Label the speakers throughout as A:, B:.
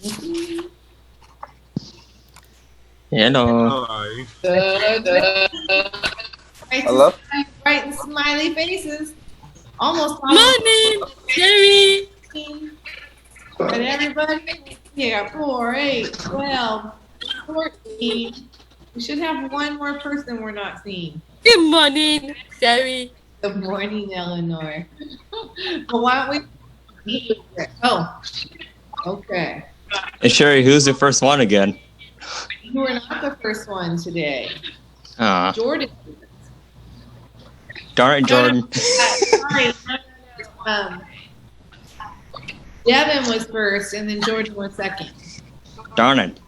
A: Hello.
B: Hi.
C: Hello?
D: Bright and smiley faces. Almost
E: Morning, Jerry.
D: But everybody, yeah, 4, 8, 12, 14. We should have one more person we're not seeing.
E: Good morning, Jerry.
D: Good morning, Eleanor. But why don't we? Oh, okay.
A: Hey, Sherry, who's the first one again?
D: You were not the first one today.
A: Ah,
D: Jordan.
A: darn it, Jordan.
D: Sorry. Devin was first, and then Jordan was second.
A: Darn it.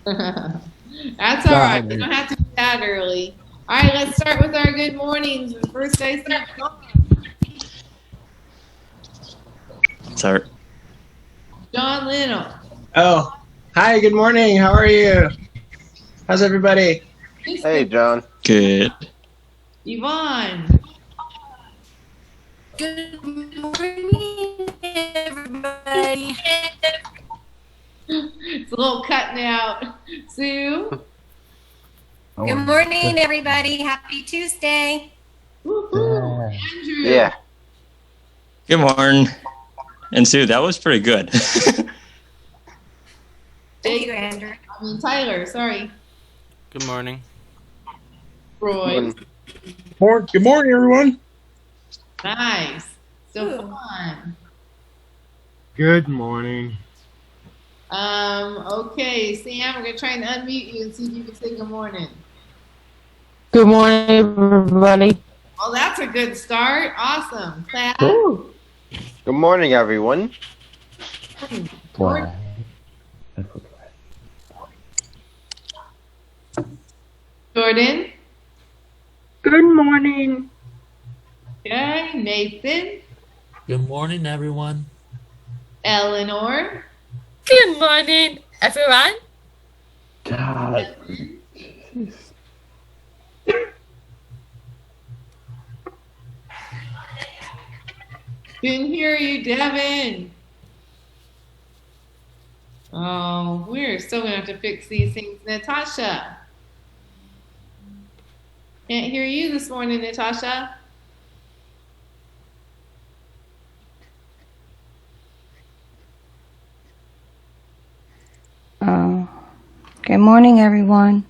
D: That's all right. You don't have to do that early. All right, let's start with our good mornings. First, I see John.
A: Sorry.
D: John Leno.
B: Oh, hi. Good morning. How are you? How's everybody?
C: Hey, John.
A: Good.
D: Yvonne.
E: Good morning, everybody.
D: It's a little cutting out. Sue.
F: Good morning, everybody. Happy Tuesday.
D: Woo-hoo. Andrew.
C: Yeah.
A: Good morning. And Sue, that was pretty good.
F: Thank you, Andrew.
D: Tyler, sorry.
G: Good morning.
D: Roy.
B: Good morning, everyone.
D: Nice. So fun.
B: Good morning.
D: Okay, Sam, we're gonna try and unmute you and see if you can say good morning.
H: Good morning, everybody.
D: Oh, that's a good start. Awesome. Class.
C: Good morning, everyone.
D: Jordan.
H: Good morning.
D: Okay, Nathan.
I: Good morning, everyone.
D: Eleanor.
E: Good morning, everyone.
H: God.
D: Didn't hear you, Devin. Oh, we're still gonna have to fix these things. Natasha. Can't hear you this morning, Natasha.
J: Good morning, everyone.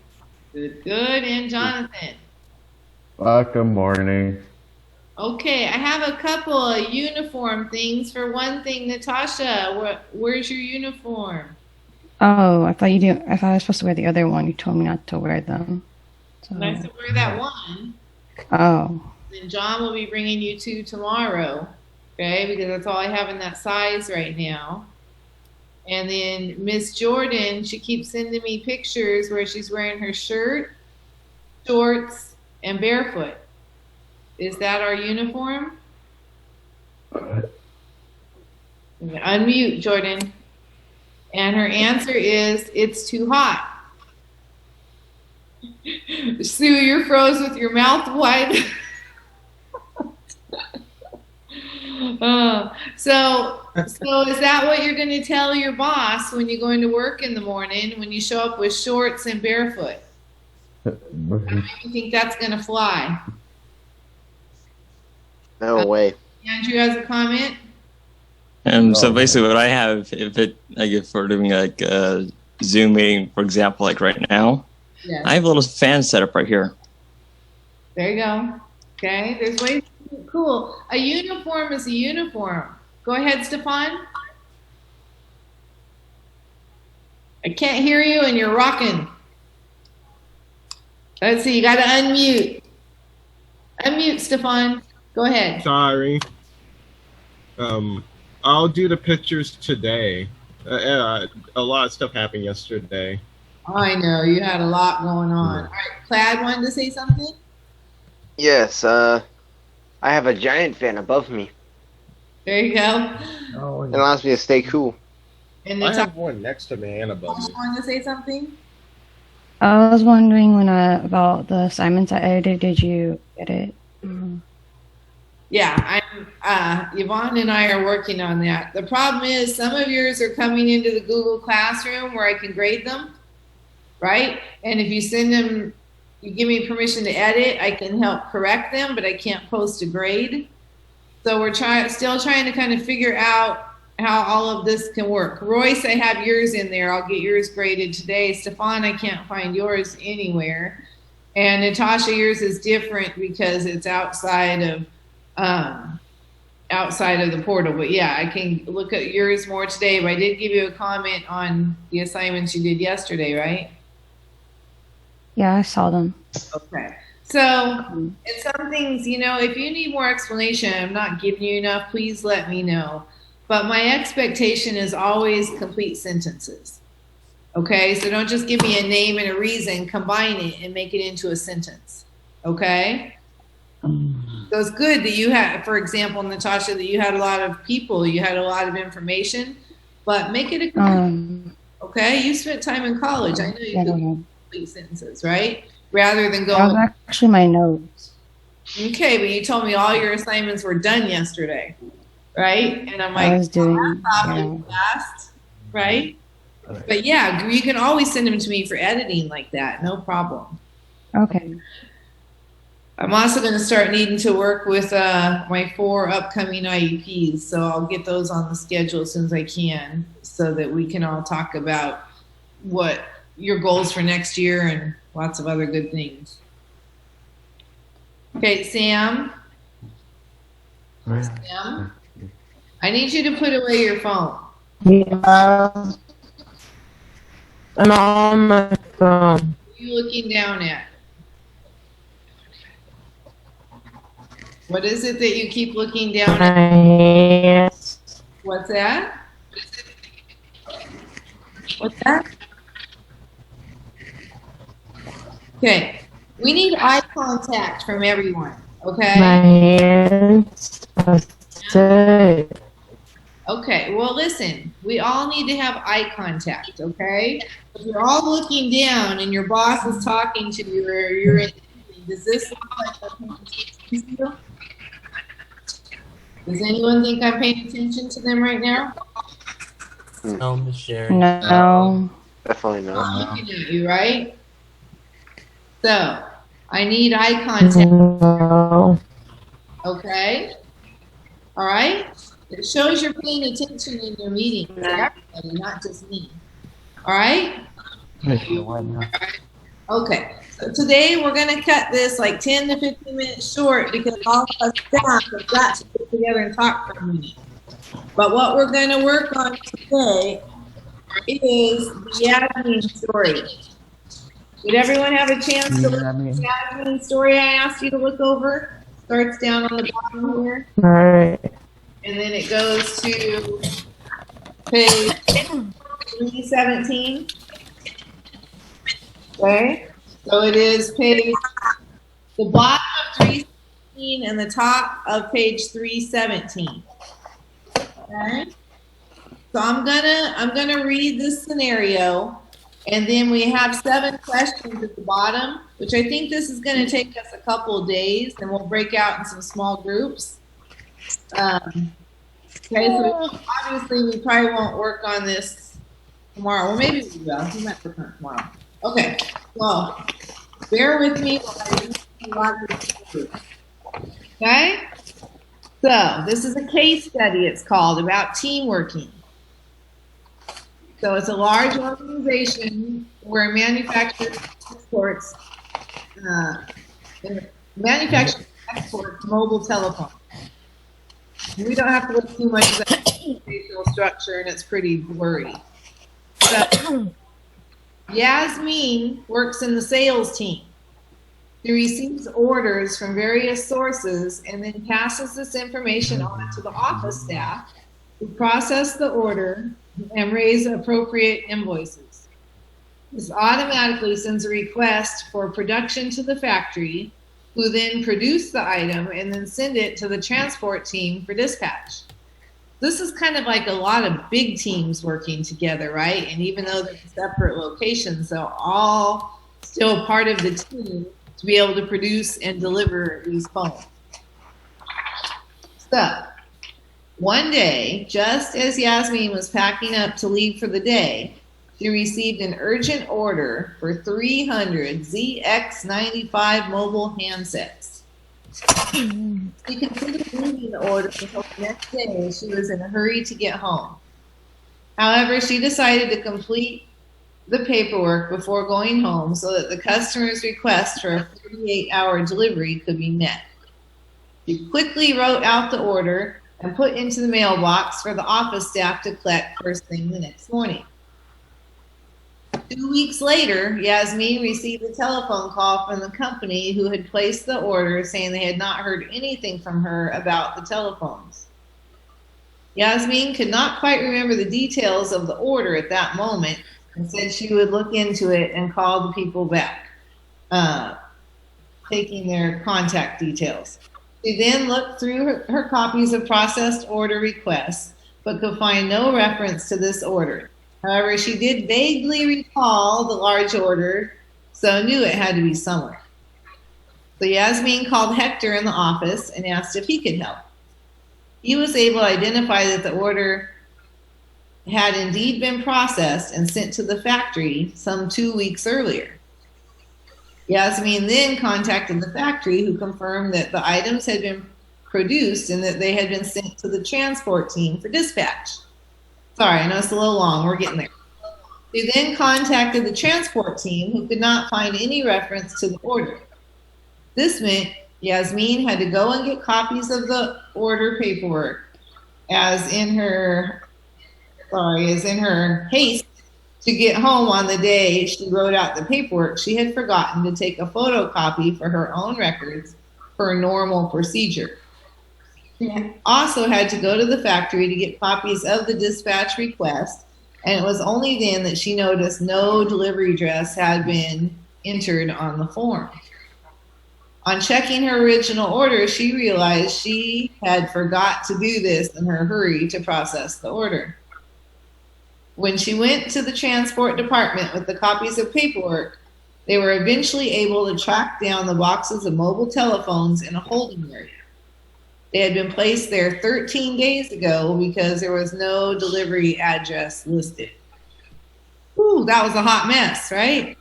D: Good, good. And Jonathan.
K: Good morning.
D: Okay, I have a couple of uniform things. For one thing, Natasha, where's your uniform?
J: Oh, I thought you do. I thought I was supposed to wear the other one. You told me not to wear them. So.
D: Nice to wear that one.
J: Oh.
D: Then John will be bringing you two tomorrow, okay? Because that's all I have in that size right now. And then Miss Jordan, she keeps sending me pictures where she's wearing her shirt, shorts, and barefoot. Is that our uniform? Unmute, Jordan. And her answer is, it's too hot. Sue, you're froze with your mouth wide. So is that what you're going to tell your boss when you're going to work in the morning when you show up with shorts and barefoot? How do you think that's going to fly?
C: No way.
D: Andrew has a comment.
A: So basically, what I have, if we're doing like a Zoom meeting, for example, like right now,
D: Yes.
A: I have a little fan setup right here.
D: There you go. Okay, there's ways to do it. Cool. A uniform is a uniform. Go ahead, Stefan. I can't hear you and you're rocking. Let's see, you got to unmute. Unmute, Stefan. Go ahead.
B: Sorry. I'll do the pictures today. A lot of stuff happened yesterday.
D: I know, you had a lot going on. All right, Plaid wanted to say something?
C: Yes, I have a giant fan above me.
D: There you go.
C: It allows me to stay cool.
D: And
B: I
D: the
B: have one next to me and above me.
D: wanted to say something?
J: I was wondering about the assignments I edited. Did you get it?
D: Yeah, I Yvonne and I are working on that. The problem is some of yours are coming into the Google Classroom where I can grade them, right? And if you send them, you give me permission to edit, I can help correct them, but I can't post a grade. So we're still trying to kind of figure out how all of this can work. Royce, I have yours in there. I'll get yours graded today. Stefan, I can't find yours anywhere. And Natasha, yours is different because it's outside of the portal. But yeah, I can look at yours more today. But I did give you a comment on the assignments you did yesterday, right?
J: Yeah, I saw them.
D: Okay. So, and some things, you know, if you need more explanation, I'm not giving you enough, please let me know. But my expectation is always complete sentences. Okay, so don't just give me a name and a reason, combine it and make it into a sentence. Okay? So it's good that you had, for example, Natasha, that you had a lot of people, you had a lot of information, but make it a okay? You spent time in college. I know you do complete sentences, right? Rather than
J: That was actually my notes.
D: Okay, but you told me all your assignments were done yesterday, right? And I'm like,
J: I was doing,
D: that's probably fast, right? But yeah, you can always send them to me for editing like that, no problem.
J: Okay.
D: I'm also going to start needing to work with my 4 upcoming IEPs, so I'll get those on the schedule as soon as I can so that we can all talk about what your goals for next year and lots of other good things. Okay, Sam. Sam, I need you to put away your phone.
H: Yeah. I'm on my phone.
D: What are you looking down at? What is it that you keep looking down at? What's that? What's that? Okay, we need eye contact from everyone, okay?
H: My hands are sick.
D: Okay, well listen, we all need to have eye contact, okay? If you're all looking down and your boss is talking to you or you're in, does this look like I'm paying attention to you? Does anyone think I'm paying attention to them right now?
I: No, Miss Sherry.
J: No.
C: Definitely not.
D: I'm looking at you, right? So, I need eye contact.
H: No.
D: Okay? All right? It shows you're paying attention in your meeting. Everybody, not just me. All right? Okay. So today we're going to cut this like 10 to 15 minutes short because all of us staff have got to get together and talk for a minute. But what we're going to work on today is the Yasmin story. Did everyone have a chance to look at the Yasmin story I asked you to look over? Starts down on the bottom here.
H: All right.
D: And then it goes to page 317. Okay. So it is page, the bottom of 317 and the top of page 317. Okay. So I'm gonna read this scenario, and then we have 7 questions at the bottom, which I think this is gonna take us a couple of days, and we'll break out in some small groups. Okay, so obviously we probably won't work on this tomorrow. Well, maybe we will. We might work on it tomorrow. Okay, well, bear with me while I read a lot of this. Okay? So, this is a case study, it's called, about team working. So, it's a large organization where manufacturers exports mobile telephones. We don't have to look too much at the organizational structure, and it's pretty blurry. So, Yasmin works in the sales team. She receives orders from various sources and then passes this information on to the office staff who process the order and raise appropriate invoices. This automatically sends a request for production to the factory, who then produce the item and then send it to the transport team for dispatch. This is kind of like a lot of big teams working together, right? And even though they're separate locations, they're all still part of the team to be able to produce and deliver these phones. So, one day, just as Yasmin was packing up to leave for the day, she received an urgent order for 300 ZX95 mobile handsets. She considered leaving the order until the next day as she was in a hurry to get home. However, she decided to complete the paperwork before going home so that the customer's request for a 48-hour delivery could be met. She quickly wrote out the order and put into the mailbox for the office staff to collect first thing the next morning. 2 weeks later, Yasmin received a telephone call from the company who had placed the order saying they had not heard anything from her about the telephones. Yasmin could not quite remember the details of the order at that moment and said she would look into it and call the people back, taking their contact details. She then looked through her copies of processed order requests, but could find no reference to this order. However, she did vaguely recall the large order, so knew it had to be somewhere. So Yasmin called Hector in the office and asked if he could help. He was able to identify that the order had indeed been processed and sent to the factory some 2 weeks earlier. Yasmin then contacted the factory, who confirmed that the items had been produced and that they had been sent to the transport team for dispatch. Sorry, I know it's a little long. We're getting there. They then contacted the transport team, who could not find any reference to the order. This meant Yasmin had to go and get copies of the order paperwork, as in her haste to get home on the day she wrote out the paperwork. She had forgotten to take a photocopy for her own records for a normal procedure. She also had to go to the factory to get copies of the dispatch request, and it was only then that she noticed no delivery address had been entered on the form. On checking her original order, she realized she had forgot to do this in her hurry to process the order. When she went to the transport department with the copies of paperwork, they were eventually able to track down the boxes of mobile telephones in a holding area. They had been placed there 13 days ago because there was no delivery address listed. Ooh, that was a hot mess, right?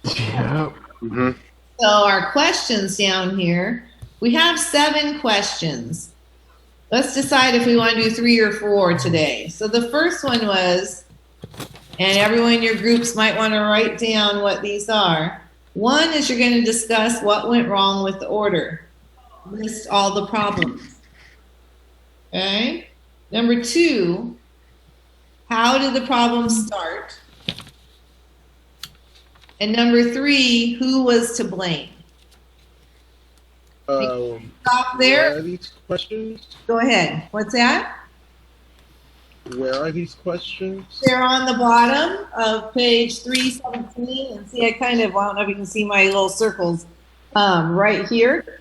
K: Yep.
C: Mm-hmm.
D: So our questions down here, we have 7 questions. Let's decide if we want to do 3 or 4 today. So the first one was, and everyone in your groups might want to write down what these are. 1 is you're going to discuss what went wrong with the order. List all the problems. Okay? Number 2, how did the problem start? And number 3, who was to blame? Stop there.
B: Where are these questions?
D: Go ahead. What's that?
B: Where are these questions?
D: They're on the bottom of page 317. And see, I don't know if you can see my little circles right here.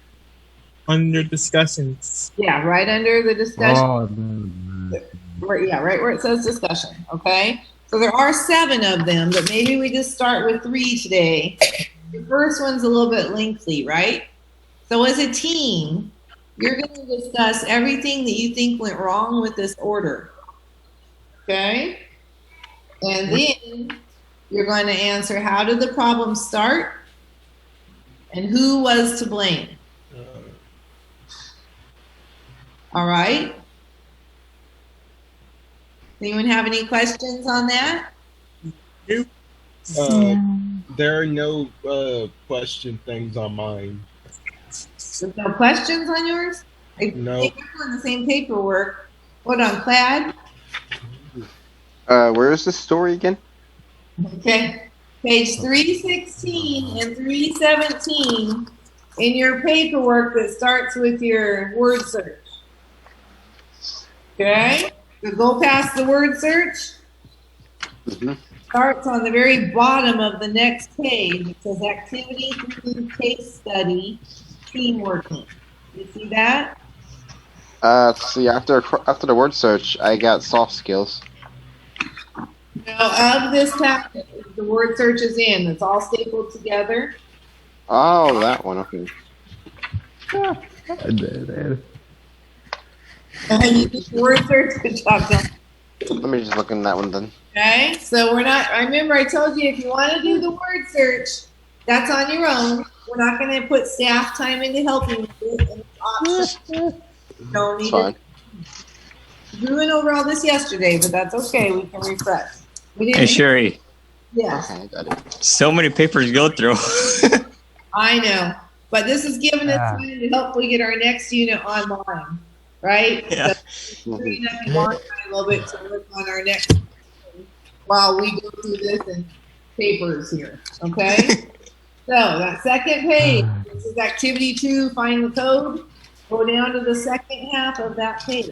I: Under discussions.
D: Yeah, right under the discussion.
K: Oh,
D: Right where it says discussion. Okay. So there are 7 of them, but maybe we just start with 3 today. The first one's a little bit lengthy, right? So as a team, you're going to discuss everything that you think went wrong with this order. Okay? And then you're going to answer, how did the problem start? And who was to blame? All right? Anyone have any questions on that?
B: There are no question things on mine.
D: There's no questions on yours?
B: No.
D: You're on the same paperwork. Hold on, Clad.
C: Where is this story again?
D: Okay. Page 316 and 317 in your paperwork that starts with your word search. Okay? So go past the word search.
C: Mm-hmm.
D: Starts on the very bottom of the next page. It says activity 3, case study, team working. You see that?
C: See, after the word search, I got soft skills.
D: Now, of this packet, the word search is in. It's all stapled together.
C: Oh, that one. Okay.
K: I did it.
D: You did word search. Good job, John.
C: Let me just look in that one then.
D: Okay, so we're not. I remember I told you if you want to do the word search, that's on your own. We're not going to put staff time into helping you. And it's optional. Don't need
C: Fine.
D: We went over all this yesterday, but that's okay. We can refresh. We didn't.
A: Hey, Sherry.
D: Yeah,
C: Okay, I got it.
A: So many papers to go through.
D: I know. But this is giving us time to hopefully get our next unit online, right?
A: Yeah.
D: So freeing up your time a little bit to work on our next while we go through this and papers here, okay? So that second page, this is activity 2, find the code. Go down to the second half of that page.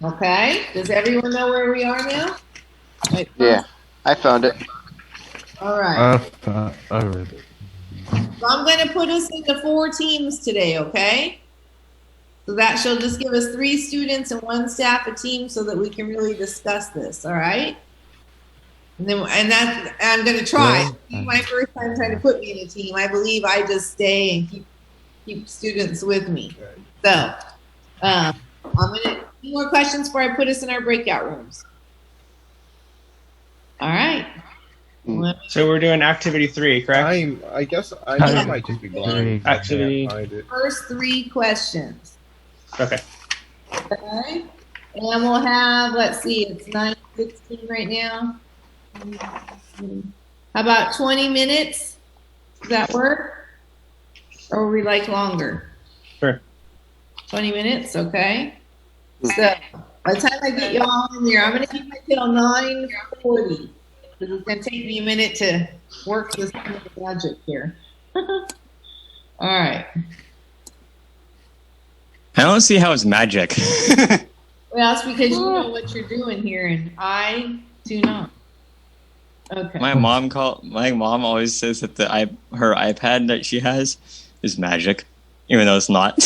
D: Okay, does everyone know where we are now? Right.
C: Yeah, I found it.
D: All right.
K: I read it.
D: So I'm going to put us into 4 teams today, okay? So that shall just give us 3 students and 1 staff a team so that we can really discuss this, all right? And I'm going to try. This is my first time trying to put me in a team. I believe I just stay and keep students with me. So I'm going to any more questions before I put us in our breakout rooms. All right.
I: So we're doing activity 3, correct?
B: I guess I might just be blind.
I: Activity.
B: I can't find it.
D: First 3 questions.
I: Okay.
D: Okay. And we'll have, let's see, it's 9:16 right now. How about 20 minutes? Does that work? Or would we like longer?
I: Sure.
D: 20 minutes, okay. So by the time I get you all in there, I'm going to keep it till 9:40. Because it's going to take me a minute to work this magic here. All right.
A: I don't see how it's magic.
D: Well, it's because you know what you're doing here, and I do not. Okay.
A: My mom always says that her iPad that she has is magic, even though it's not.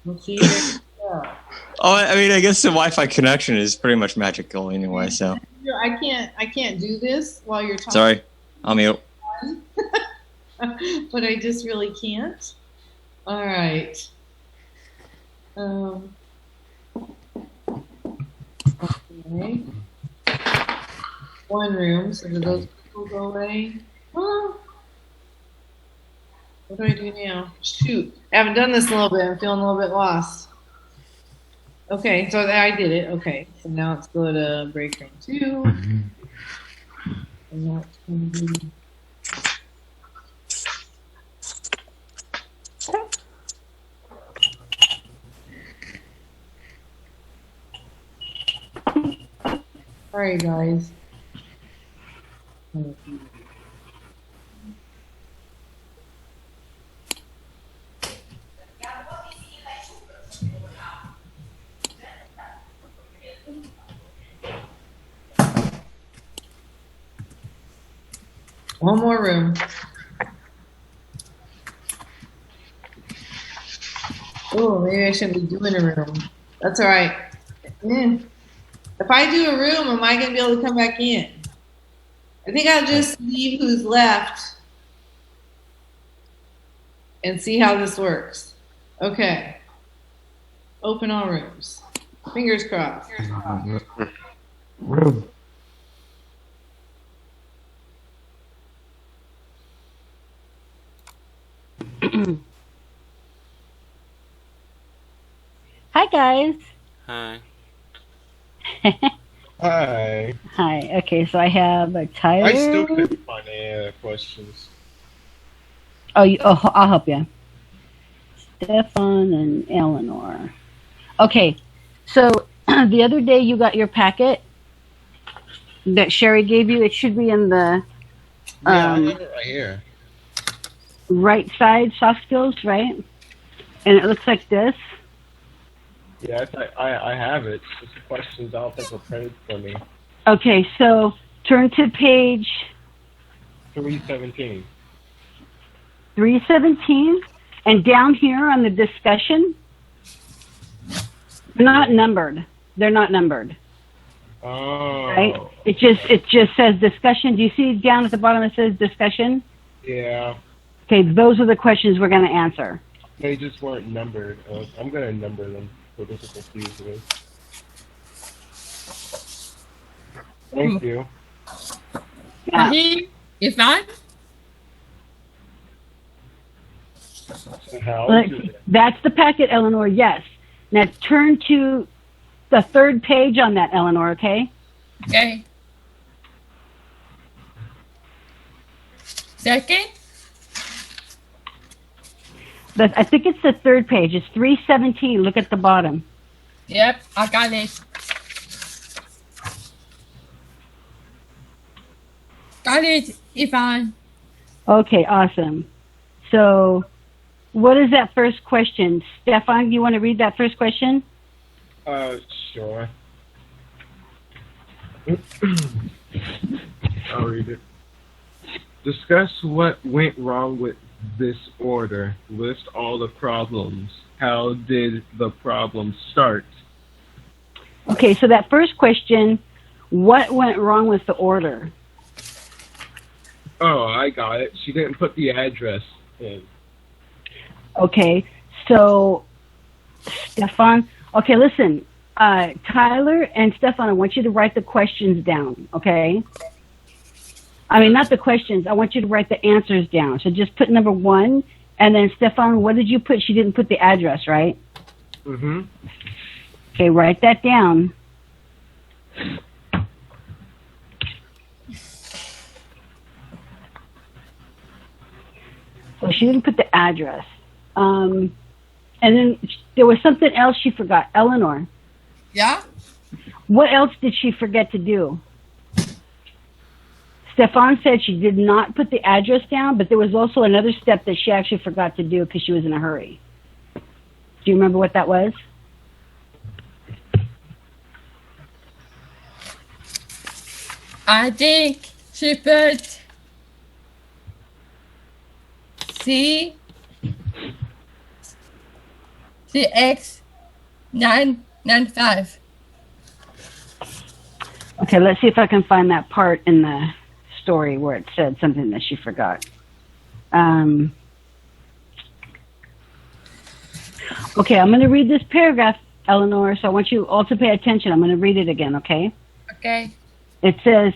D: Well, see, there you go.
A: Oh, I mean, I guess the Wi-Fi connection is pretty much magical anyway. So
D: I can't do this while you're talking.
A: sorry, I'll mute.
D: But I just really can't. All right. Okay. 1 room, so do those people go away? Oh. What do I do now? Shoot. I haven't done this in a little bit. I'm feeling a little bit lost. Okay, so I did it. Okay, so now let's go to break room 2. And that's going to be... Sorry, guys. One more room. Oh, maybe I shouldn't be doing a room. That's all right. If I do a room, am I going to be able to come back in? I think I'll just leave who's left and see how this works. Okay. Open all rooms. Fingers crossed.
K: Room.
G: Hi, guys.
L: Hi.
B: Hi.
G: Hi. Okay, so I have Tyler.
B: I still couldn't find any other questions.
G: I'll help you. Stefan and Eleanor. Okay, so the other day you got your packet that Sherry gave you. It should be in the
B: I have it right here.
G: right side, soft skills, right? And it looks like this.
B: Yeah, I have it. It's the questions I don't think were printed for me.
G: Okay, so turn to page
B: 317.
G: 317, and down here on the discussion, they're not numbered. They're not numbered.
B: Oh.
G: Right? It just says discussion. Do you see down at the bottom it says discussion?
B: Yeah.
G: Okay, those are the questions we're going to answer.
B: They just weren't numbered. I'm gonna number them so this is confusing. Thank you.
E: If not,
B: So how
G: Like,
B: is it?
G: that's the packet, Eleanor, yes. Now turn to the third page on that, Eleanor, okay?
E: okay. Second,
G: I think it's the third page. It's 317. Look at the bottom.
E: yep, I got it. Got it, Yvonne.
G: Okay, awesome. So, what is that first question? Stefan, you want to read that first question?
B: Sure. I'll read it. Discuss what went wrong with this order. List all the problems. How did the problem start?
G: Okay, so that first question, what went wrong with the order?
B: Oh, I got it. She didn't put the address in.
G: Okay, so Stefan, okay, listen, Tyler and Stefan, I want you to write the questions down, okay? I mean, not the questions. I want you to write the answers down. So just put number 1, and then Stefan, what did you put? She didn't put the address, right?
B: Mm-hmm.
G: Okay, write that down. So she didn't put the address. And then there was something else she forgot. Eleanor,
E: Yeah?
G: what else did she forget to do? Stefan said she did not put the address down, but there was also another step that she actually forgot to do because she was in a hurry. Do you remember what that was?
E: I think she put CX995.
G: Okay, let's see if I can find that part in the story where it said something that she forgot. Okay, I'm going to read this paragraph, Eleanor, so I want you all to pay attention. I'm going to read it again, okay?
E: Okay.
G: It says,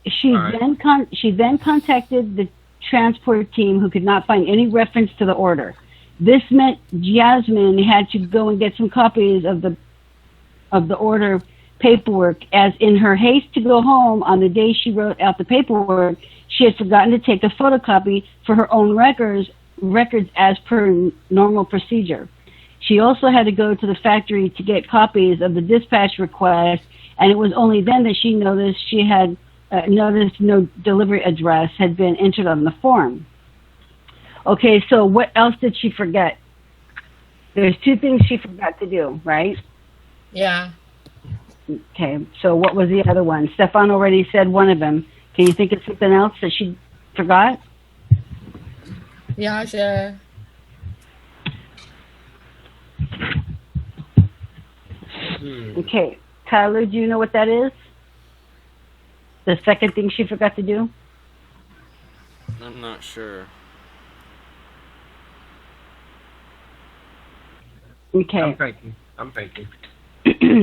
G: she
B: All right.
G: then contacted the transport team who could not find any reference to the order. This meant Yasmin had to go and get some copies of the order paperwork, as in her haste to go home on the day she wrote out the paperwork, she had forgotten to take a photocopy for her own records as per normal procedure. She also had to go to the factory to get copies of the dispatch request, and it was only then that she noticed no delivery address had been entered on the form. Okay, so what else did she forget? There's 2 things she forgot to do, right?
E: Yeah.
G: Okay, so what was the other one? Stefan already said one of them. Can you think of something else that she forgot?
E: Yeah, sure.
G: Okay, Tyler, do you know what that is? The second thing she forgot to do?
L: I'm not sure.
G: Okay.
B: I'm thinking.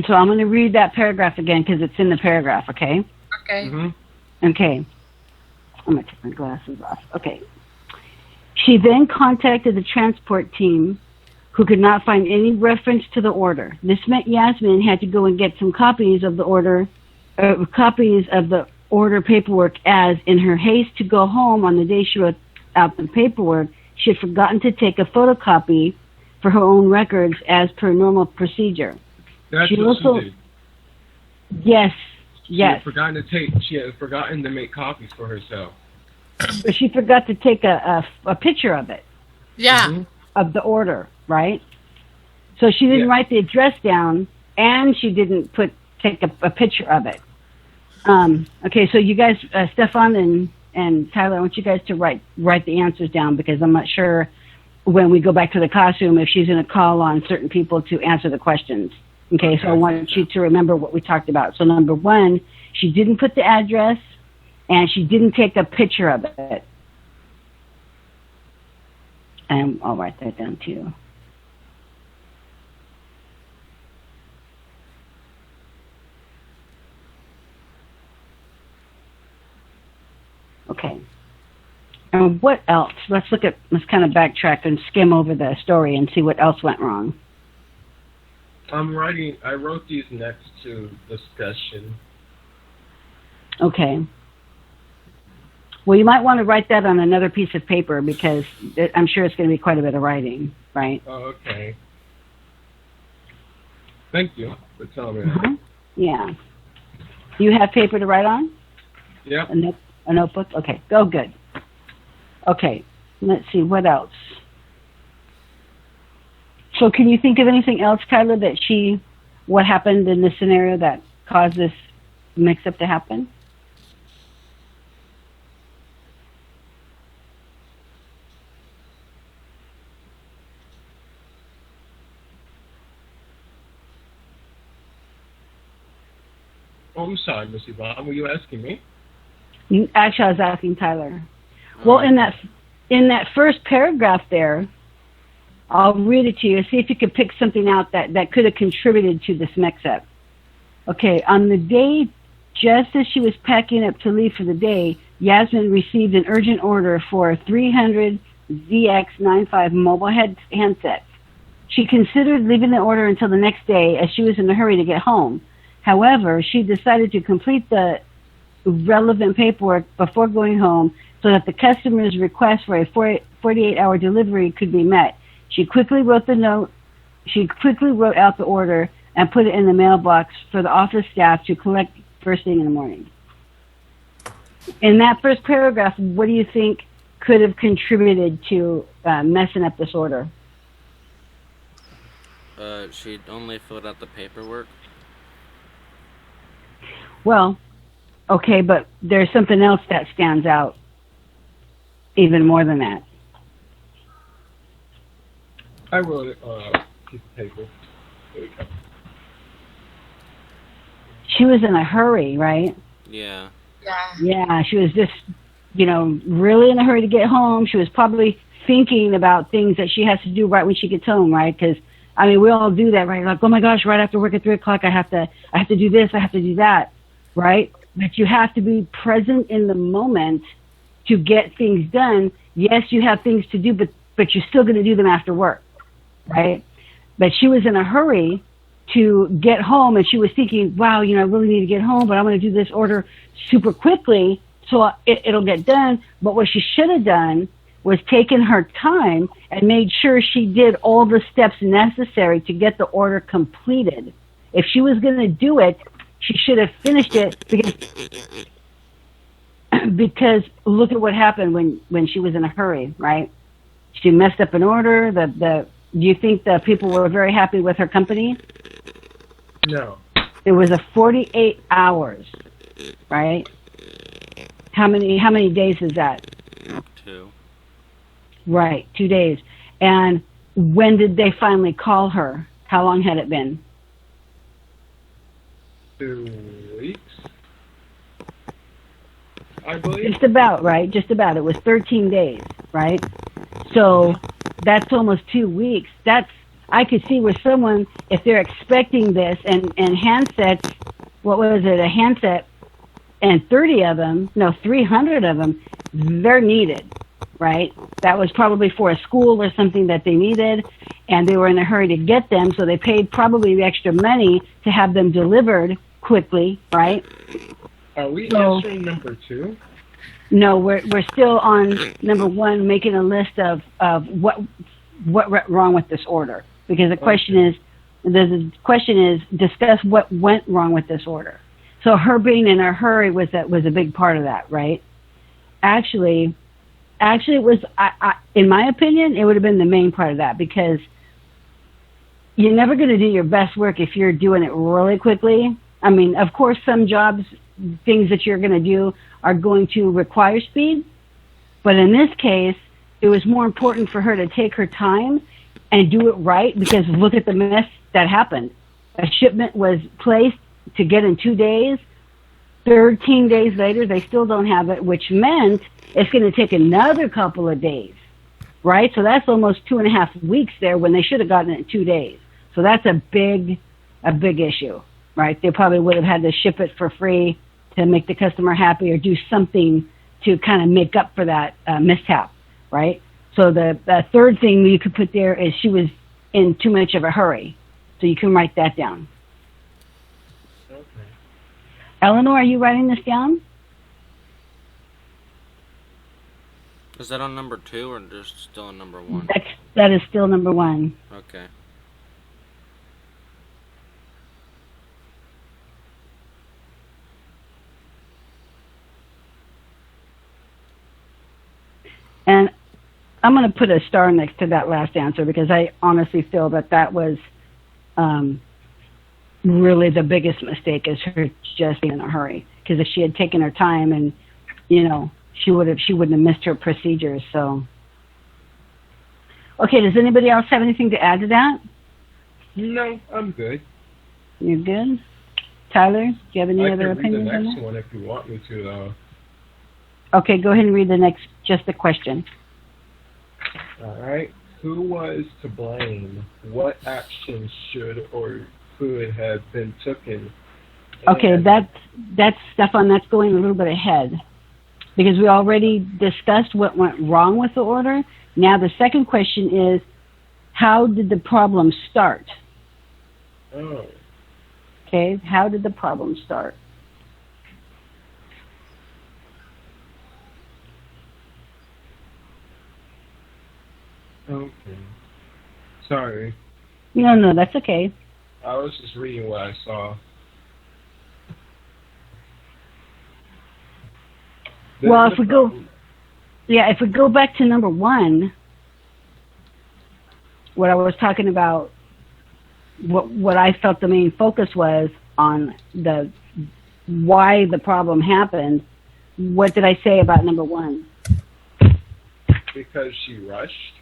G: So I'm going to read that paragraph again because it's in the paragraph, okay?
E: Okay.
B: Mm-hmm.
G: Okay. I'm going to take my glasses off. Okay. She then contacted the transport team who could not find any reference to the order. This meant Yasmin had to go and get some copies of the order paperwork, as in her haste to go home on the day she wrote out the paperwork, she had forgotten to take a photocopy for her own records as per normal procedure.
B: That's
G: She
B: what
G: also-
B: she did.
G: Yes,
B: She
G: yes.
B: had forgotten to make copies for herself.
G: But she forgot to take a picture of it,
E: Yeah.
G: of the order, right? So she didn't
B: Yeah.
G: write the address down, and she didn't take a picture of it. Okay, so you guys, Stefan and Tyler, I want you guys to write the answers down because I'm not sure when we go back to the costume if she's going to call on certain people to answer the questions. Okay, so I want you to remember what we talked about. So number 1, she didn't put the address, and she didn't take a picture of it. And I'll write that down too. Okay. And what else? Let's kind of backtrack and skim over the story and see what else went wrong.
B: I wrote these next to discussion.
G: Okay. Well, you might want to write that on another piece of paper because I'm sure it's going to be quite a bit of writing, right?
B: Oh, okay. Thank you for telling me that.
G: Yeah. Do you have paper to write on?
B: Yeah.
G: A notebook? Okay. Oh, good. Okay. Let's see. What else? So can you think of anything else, Kyla, what happened in this scenario that caused this mix-up to happen?
B: Oh, I'm sorry, Miss Yvonne. Were you asking me?
G: Actually, I was asking Tyler. Well, in that first paragraph there, I'll read it to you. See if you could pick something out that could have contributed to this mix-up. Okay, on the day just as she was packing up to leave for the day, Yasmin received an urgent order for 300 ZX95 mobile handsets. She considered leaving the order until the next day as she was in a hurry to get home. However, she decided to complete the relevant paperwork before going home so that the customer's request for a 48-hour delivery could be met. She quickly wrote the note. She quickly wrote out the order and put it in the mailbox for the office staff to collect first thing in the morning. In that first paragraph, what do you think could have contributed to messing up this order?
L: She only filled out the paperwork.
G: Well, okay, but there's something else that stands out even more than that.
B: I wrote it on a piece of paper. There we go.
G: She was in a hurry, right?
L: Yeah.
G: Yeah, she was just, really in a hurry to get home. She was probably thinking about things that she has to do right when she gets home, right? Because, we all do that, right? Like, oh my gosh, right after work at 3 o'clock, I have to do this, I have to do that, right? But you have to be present in the moment to get things done. Yes, you have things to do, but you're still going to do them after work, right? But she was in a hurry to get home, and she was thinking, wow, I really need to get home, but I'm going to do this order super quickly so it'll get done. But what she should have done was taken her time and made sure she did all the steps necessary to get the order completed. If she was going to do it, she should have finished it because look at what happened when she was in a hurry, right? She messed up an order. Do you think the people were very happy with her company?
B: No.
G: It was a 48 hours, right? How many days is that?
L: 2.
G: Right, 2 days. And when did they finally call her? How long had it been?
B: 2 weeks, I believe.
G: Just about, right? Just about. It was 13 days, right? So that's almost 2 weeks. I could see where someone, if they're expecting this and handsets, what was it, a handset and 30 of them, no, 300 of them, they're needed, right? That was probably for a school or something that they needed, and they were in a hurry to get them, so they paid probably the extra money to have them delivered quickly, right?
B: Are we answering number 2?
G: No, we're still on number 1, making a list of what went wrong with this order. Because the question is discuss what went wrong with this order. So her being in a hurry was a big part of that, right? Actually, it was, in my opinion, it would have been the main part of that, because you're never going to do your best work if you're doing it really quickly. Of course, some jobs, things that you're going to do are going to require speed. But in this case, it was more important for her to take her time and do it right, because look at the mess that happened. A shipment was placed to get in 2 days. 13 days later, they still don't have it, which meant it's going to take another couple of days right? So that's almost 2.5 weeks there when they should have gotten it in 2 days. So that's a big issue, right? They probably would have had to ship it for free to make the customer happy or do something to kind of make up for that mishap, right? So the third thing you could put there is she was in too much of a hurry. So you can write that down.
B: Okay.
G: Eleanor, are you writing this down?
L: Is that on number 2 or just still on number 1?
G: That is still number 1.
L: Okay.
G: And I'm going to put a star next to that last answer because I honestly feel that was really the biggest mistake, is her just being in a hurry. Because if she had taken her time and, she wouldn't have missed her procedures. So, okay, does anybody else have anything to add to that?
B: No, I'm good.
G: You're good? Tyler, do you have any
B: I
G: other
B: can read the
G: opinions on
B: next
G: that?
B: one if you want me to, though.
G: Okay, go ahead and read the next, just the question.
B: All right. Who was to blame? What action should or could have been taken?
G: Okay,
B: And-
G: that's Stefan, that's going a little bit ahead. Because we already discussed what went wrong with the order. Now the second question is, how did the problem start?
B: Oh.
G: Okay, how did the problem start?
B: Okay. Sorry.
G: No, that's okay.
B: I was just reading what I saw.
G: Well, if we go back to number 1, what I was talking about, what I felt the main focus was on the why the problem happened. What did I say about number 1?
B: Because she rushed.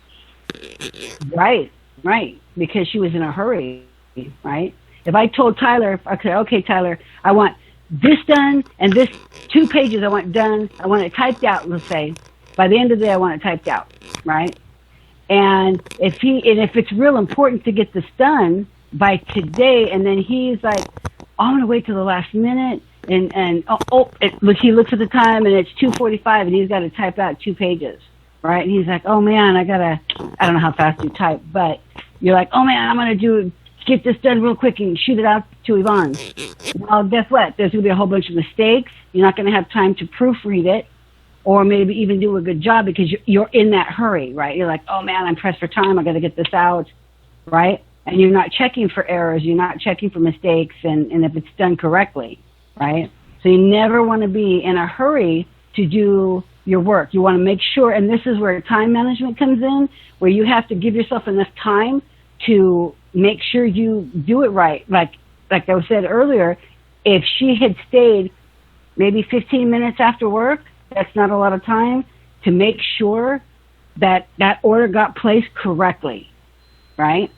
G: Right. Because she was in a hurry, right? If I told Tyler, okay, Tyler, I want this done and this 2 pages I want done. I want it typed out, let's say. By the end of the day, I want it typed out, right? And if it's real important to get this done by today, and then he's like, I'm going to wait till the last minute, and he looks at the time and it's 2:45 and he's got to type out 2 pages, right? And he's like, oh man, I don't know how fast you type, but you're like, oh man, I'm going to get this done real quick and shoot it out to Yvonne. Well, guess what? There's going to be a whole bunch of mistakes. You're not going to have time to proofread it or maybe even do a good job because you're in that hurry, right? You're like, oh man, I'm pressed for time. I got to get this out, right? And you're not checking for errors. You're not checking for mistakes and if it's done correctly, right? So you never want to be in a hurry to do your work. You want to make sure, and this is where time management comes in, where you have to give yourself enough time to make sure you do it right. Like I said earlier, if she had stayed maybe 15 minutes after work, that's not a lot of time to make sure that that order got placed correctly, right?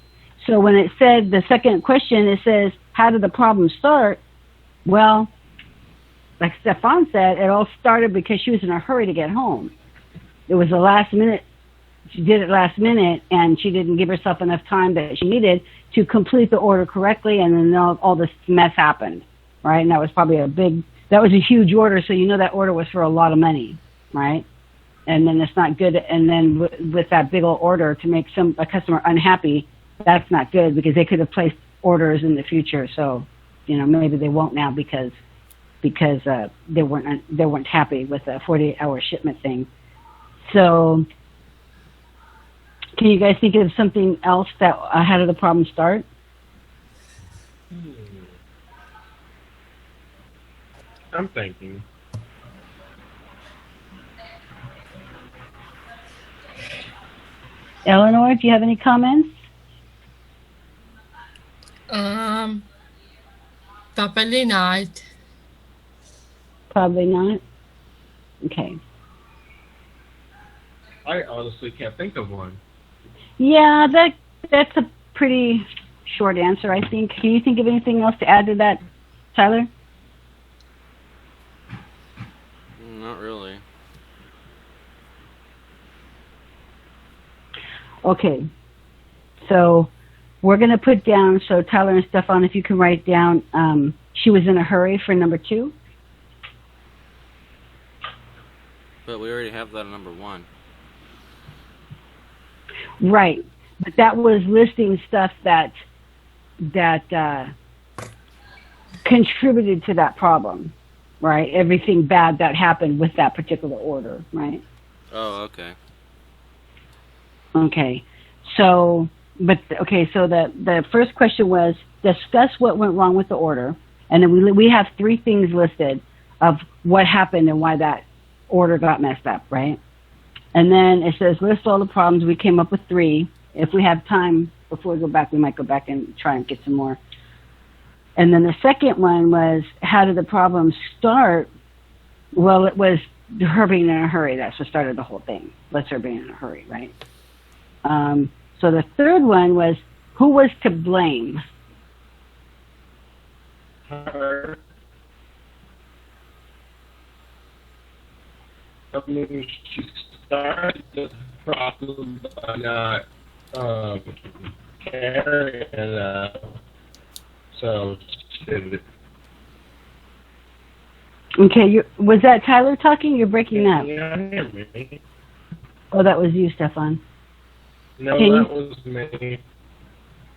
G: So when it said the second question, it says, how did the problem start? Well, like Stefan said, it all started because she was in a hurry to get home. It was the last minute. She did it last minute, and she didn't give herself enough time that she needed to complete the order correctly, and then all this mess happened, right? And that was probably that was a huge order, so that order was for a lot of money, right? And then it's not good, and then with that big old order to make a customer unhappy, that's not good because they could have placed orders in the future, so, maybe they won't now because they weren't happy with the 48-hour shipment thing. So, can you guys think of something else that how did the problem start?
B: I'm thinking.
G: Eleanor, do you have any comments?
E: Probably not.
G: Probably not. Okay.
B: I honestly can't think of one.
G: Yeah, that's a pretty short answer, I think. Can you think of anything else to add to that, Tyler?
L: Not really.
G: Okay. So we're going to put down, so Tyler and Stefan, if you can write down, she was in a hurry for number 2.
L: But we already have that on number 1.
G: Right. But that was listing stuff that contributed to that problem, right? Everything bad that happened with that particular order, right?
L: Oh, okay.
G: Okay. So the first question was discuss what went wrong with the order, and then we have 3 things listed of what happened and why that order got messed up, right? And then it says list all the problems. We came up with 3. If we have time before we go back, we might go back and try and get some more. And then the second one was how did the problem start? Well, it was her being in a hurry. That's what started the whole thing. Was her being in a hurry, right? So the third one was who was to blame?
B: Her. I mean, she started the problem by not caring, so she did it.
G: Okay, was that Tyler talking? You're breaking up.
B: Yeah, hear me.
G: Oh, that was you, Stefan.
B: No, that was me.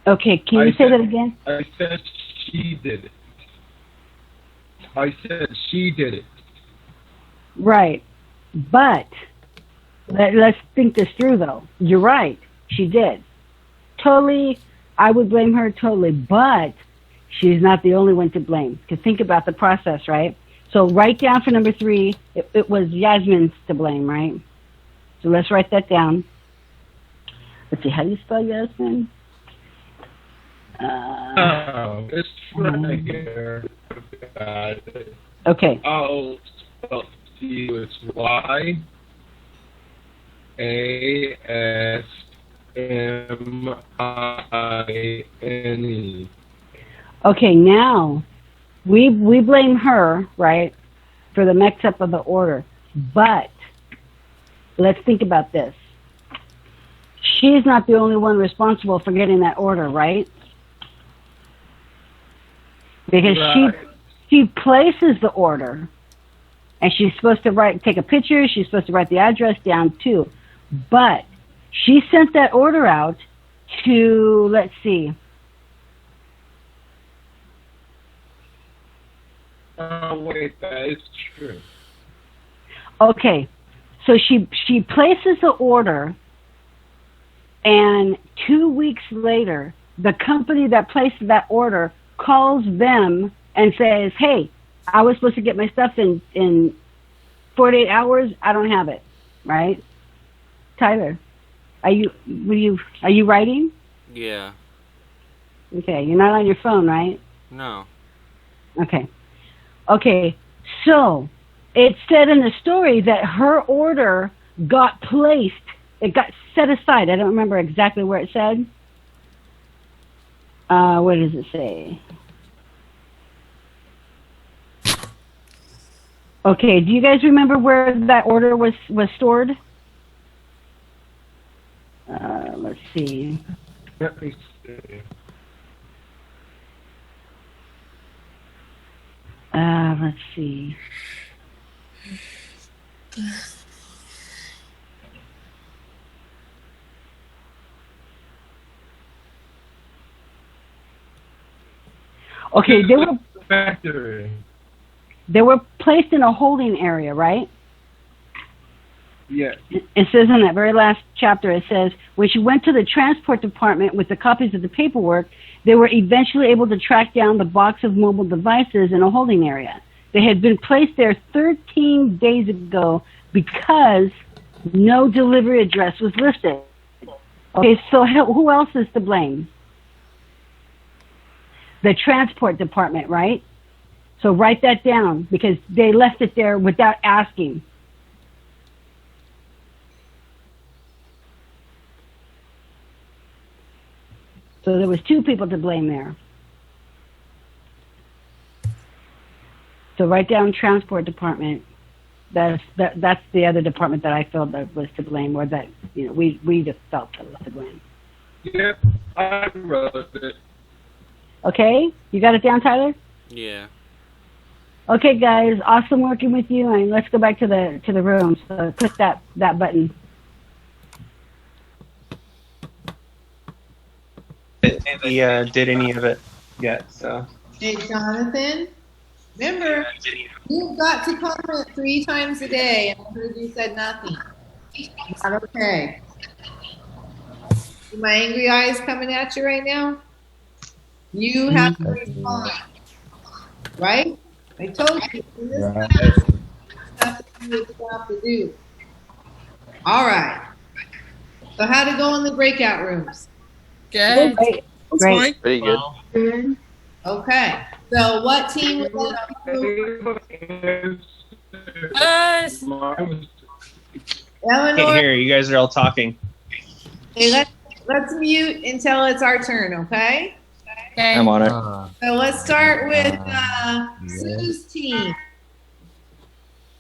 G: Okay, can you say that again?
B: I said she did it. I said she did it.
G: Right. But let's think this through, though. You're right. She did. Totally, I would blame her totally, but she's not the only one to blame. Because think about the process, right? So write down for number 3, it was Yasmin's to blame, right? So let's write that down. Let's see, how do you spell Yasmin?
B: It's right here.
G: Okay.
B: I'll spell you. It's YASMINE.
G: Okay, now we blame her, right, for the mix-up of the order. But let's think about this. She's not the only one responsible for getting that order, right? Because she places the order, and she's supposed to take a picture. She's supposed to write the address down too. But she sent that order out to, let's see.
B: Oh, wait, that is true.
G: Okay, so she places the order, and 2 weeks later, the company that placed that order calls them and says, hey, I was supposed to get my stuff in 48 hours. I don't have it, right? Tyler, are you writing?
L: Yeah.
G: Okay, you're not on your phone, right?
L: No.
G: Okay. Okay, so it said in the story that her order got placed. It got set aside. I don't remember exactly where it said. What does it say? Okay, do you guys remember where that order was stored? Let's see.
B: Let me see.
G: Let's see. Okay, they were placed in a holding area, right?
B: Yes.
G: It says in that very last chapter, it says, when she went to the transport department with the copies of the paperwork, they were eventually able to track down the box of mobile devices in a holding area. They had been placed there 13 days ago because no delivery address was listed. Okay, so who else is to blame? The transport department, right? So write that down because they left it there without asking. So there was 2 people to blame there. So write down transport department. that's the other department that I felt that was to blame, or that we just felt that was to blame.
B: Yep, I wrote it.
G: Okay, you got it down, Tyler?
L: Yeah.
G: Okay, guys, awesome working with you, and let's go back to the room. So click that button.
I: He did any of it yet, so.
D: Hey, Jonathan, remember, you've got to comment 3 times a day, and I heard you said nothing. Not okay. See my angry eyes coming at you right now? You have to respond, right? I told you, in this class, stuff that you have to do. All right. So how to go in the breakout rooms?
E: Good.
G: Great.
C: Pretty good.
D: Okay. So what team was that?
E: Us.
I: Can't
D: Eleanor,
I: hear you. You guys are all talking.
D: hey, let's mute until it's our turn, okay?
E: Okay.
A: I'm on it.
D: So let's start with Sue's team.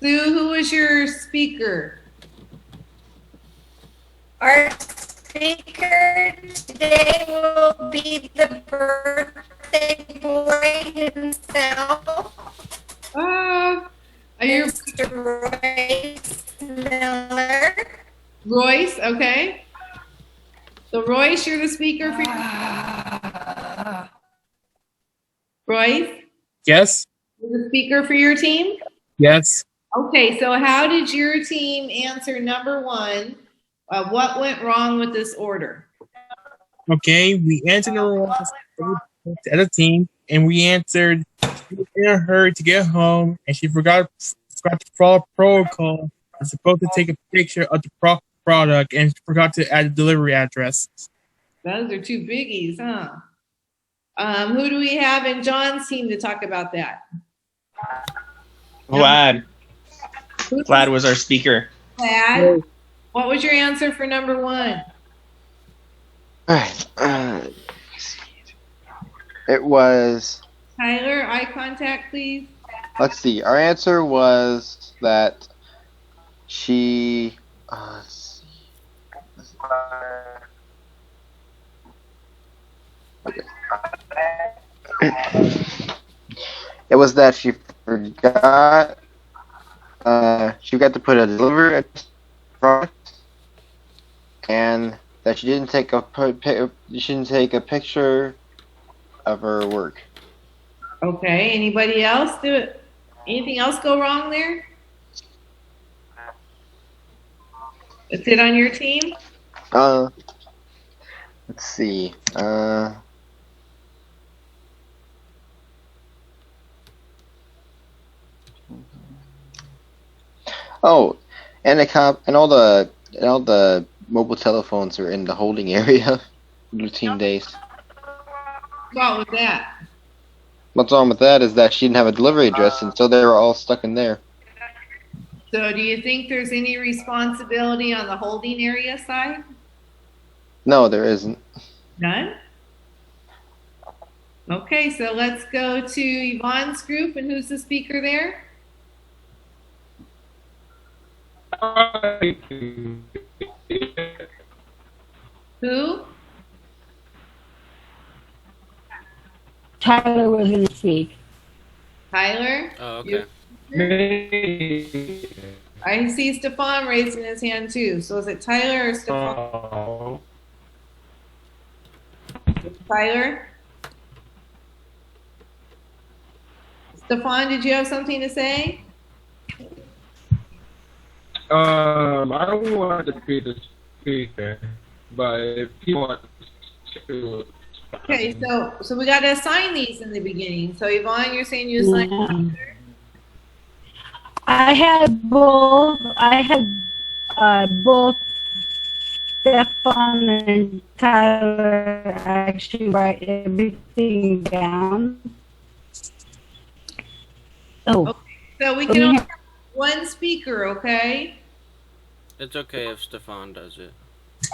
D: Sue, who was your speaker?
F: Our speaker today will be the birthday boy himself,
D: Are you
F: Mr. Royce Miller.
D: Royce? Okay. So Royce, you're the speaker for Royce.
M: Yes.
D: You're the speaker for your team.
M: Yes.
D: Okay. So how did your team answer number 1? What went wrong with this order?
M: Okay. We answered the wrong as a team, and we answered she was in a hurry to get home, and she forgot to follow protocol. And supposed to take a picture of the product, and forgot to add the delivery address.
D: Those are 2 biggies, huh? Who do we have in John's team to talk about that?
I: Vlad. Vlad was our speaker.
D: Vlad. What was your answer for number 1?
C: All right. It was.
D: Tyler, eye contact, please.
C: Let's see. Our answer was that she. Let's see. Okay. It was that she forgot. She forgot to put a delivery product, and that she didn't take a picture of her work.
D: Okay. Anybody else do it? Anything else go wrong there? Is it on your team?
C: Let's see. Oh, and all the mobile telephones are in the holding area. Routine days.
D: What was that?
C: What's wrong with that is that she didn't have a delivery address, and so they were all stuck in there.
D: So do you think there's any responsibility on the holding area side?
C: No, there isn't.
D: None? Okay, so let's go to Yvonne's group, and who's the speaker there? Who?
G: Tyler was going to speak.
D: Tyler?
L: Oh, okay.
D: I see Stefan raising his hand too. So is it Tyler or Stefan? Tyler? Stefan, did you have something to say?
B: I don't want to be the speaker, but if you want to.
D: Okay, so we got to assign these in the beginning. So Yvonne, you're saying you assigned Tyler?
G: I had both. Both Stefan and Tyler actually write everything down. Oh.
D: Okay, so we can only have one speaker, okay?
L: It's okay if Stefan does it.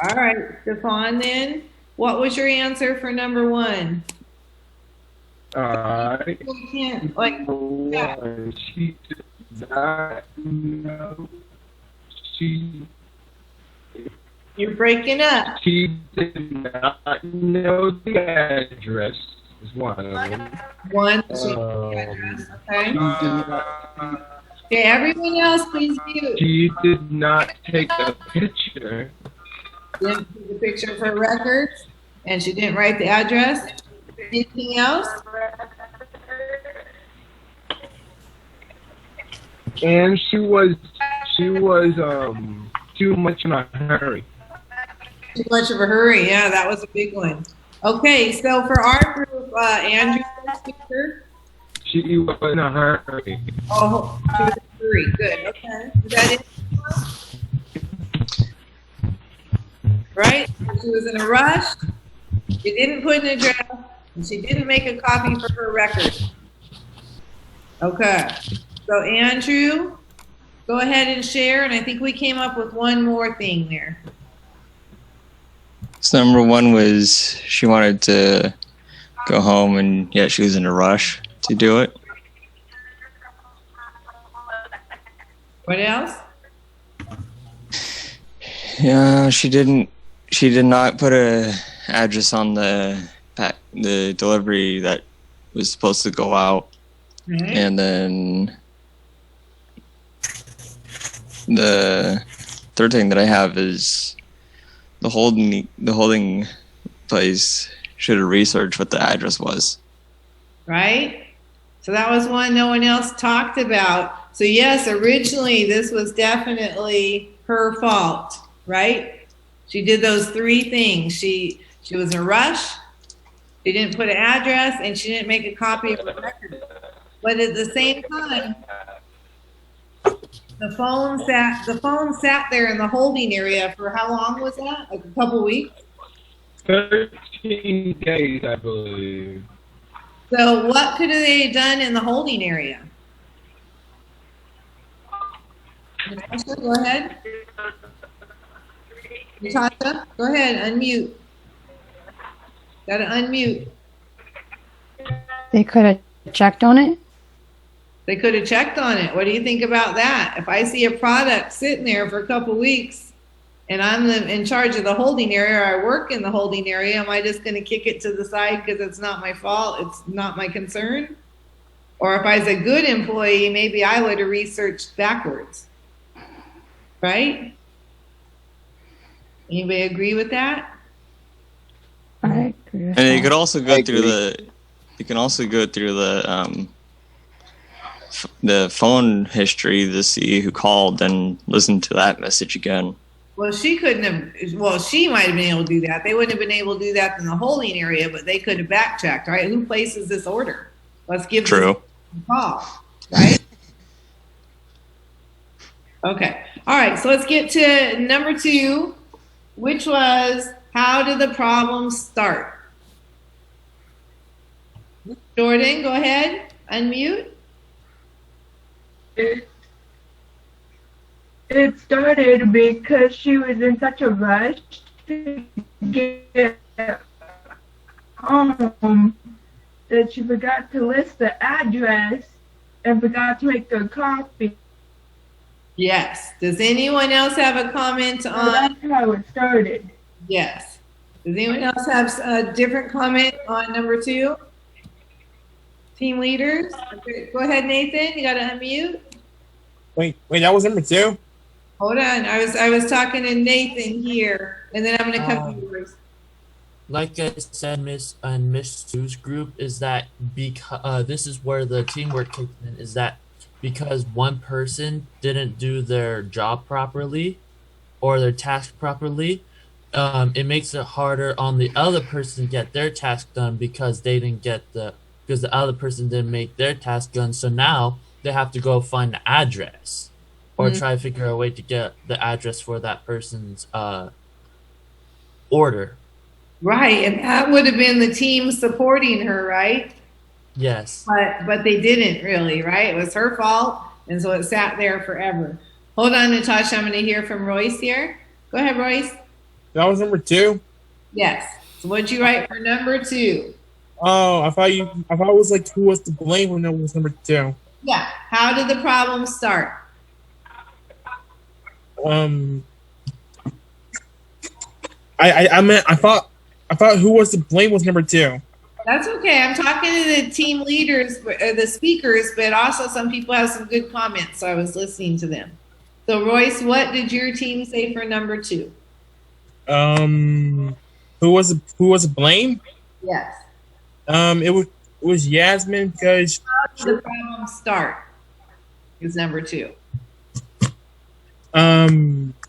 D: All right, Stefan, then. What was your answer for number 1?
B: I
D: can't, like, yeah.
B: she not know.
D: You're breaking up.
B: She did not know the address. Is one of them.
D: One. Okay. Okay, everyone else, please mute.
B: She did not take a picture.
D: Didn't take a picture of her records, and she didn't write the address. Anything else?
B: And she was too much in a hurry.
D: Too much of a hurry. Yeah, that was a big one. Okay, so for our group, Andrew, speaker.
B: She was in a hurry.
D: Oh, she was in a hurry. Good. Okay. Is that it? Right? She was in a rush. She didn't put an address, and she didn't make a copy for her record. Okay. So Andrew, go ahead and share, and I think we came up with one more thing there.
A: So number one was she wanted to go home, and yet she was in a rush to do it.
D: What else?
A: Yeah, she did not put a address on the delivery that was supposed to go out.
D: Mm-hmm.
A: And then the third thing that I have is the holding place should have researched what the address was.
D: Right? So that was one no one else talked about. So yes, originally this was definitely her fault, right? She did those three things. She was in a rush, she didn't put an address, and she didn't make a copy of the record. But at the same time, the phone sat there in the holding area for how long was that? Like a couple weeks?
B: 13 days, I believe.
D: So what could they have done in the holding area? Natasha, go ahead. Natasha, go ahead, unmute. Gotta unmute.
J: They could have checked on it.
D: They could have checked on it. What do you think about that? If I see a product sitting there for a couple weeks and I'm in charge of the holding area, or I work in the holding area, am I just going to kick it to the side because it's not my fault? It's not my concern? Or if I was a good employee, maybe I would have researched backwards. Right? Anybody agree with that?
J: I agree with
A: And you
J: that.
A: could also go through the phone history to see who called and listen to that message again.
D: Well, she couldn't have. Well, she might have been able to do that. They wouldn't have been able to do that in the holding area, but they could have backchecked, right? Who places this order? Let's give
A: True.
D: this a call, right? Okay. All right. So let's get to number 2, which was how did the problem start? Jordan, go ahead. Unmute.
N: It started because she was in such a rush to get home that she forgot to list the address and forgot to make the copy.
D: Yes. Does anyone else have a comment on?
N: That's how it started.
D: Yes. Does anyone else have a different comment on number 2? Team leaders? Okay, go ahead, Nathan. You got to unmute.
M: Wait, that was number 2?
D: Hold on. I was talking to Nathan here, and then I'm going to come to yours.
O: Like I said, Miss Sue's group is that because this is where the teamwork kicks in. Is that because one person didn't do their job properly or their task properly, it makes it harder on the other person to get their task done because they didn't get because the other person didn't make their task done. So now they have to go find the address or try to figure out a way to get the address for that person's order.
D: Right, and that would have been the team supporting her, right?
O: Yes.
D: But they didn't really, right? It was her fault, and so it sat there forever. Hold on, Natasha. I'm going to hear from Royce here. Go ahead, Royce.
M: That was number 2?
D: Yes. So what'd you write for number 2?
M: Oh, I thought it was like who was to blame when that was number 2.
D: Yeah. How did the problem start?
M: I thought who was to blame was number 2.
D: That's okay. I'm talking to the team leaders, the speakers, but also some people have some good comments, so I was listening to them. So, Royce, what did your team say for number 2?
M: Who was to blame?
D: Yes.
M: It was Yasmin because
D: How did the problem start? Is number 2.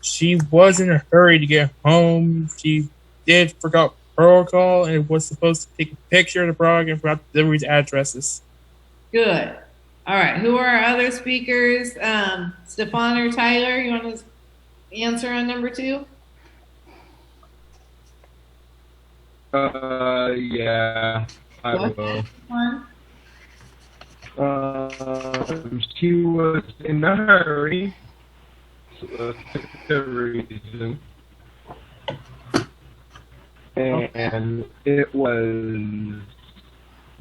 M: she was in a hurry to get home. She did forgot protocol and was supposed to take a picture of the frog and forgot to deliver his addresses.
D: Good. All right. Who are our other speakers? Stefan or Tyler? You want to answer on number 2?
B: Yeah, I
D: What?
B: will.
D: One.
B: She was in a hurry. So that's the reason. And it was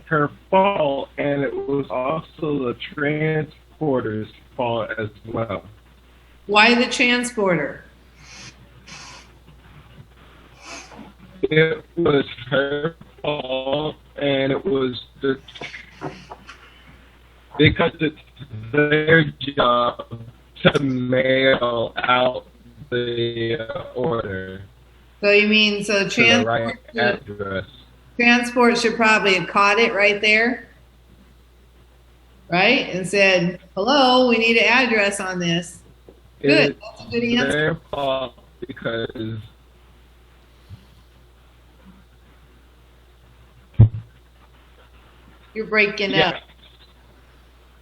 B: her fault, and it was also the transporter's fault as well.
D: Why the transporter?
B: It was her fault, and it was because it's their job to mail out the order
D: So you mean
B: to the right address.
D: transport should probably have caught it right there, right? And said, "Hello, we need an address on this." Good.
B: It's
D: That's a good answer.
B: their fault because
D: You're breaking up.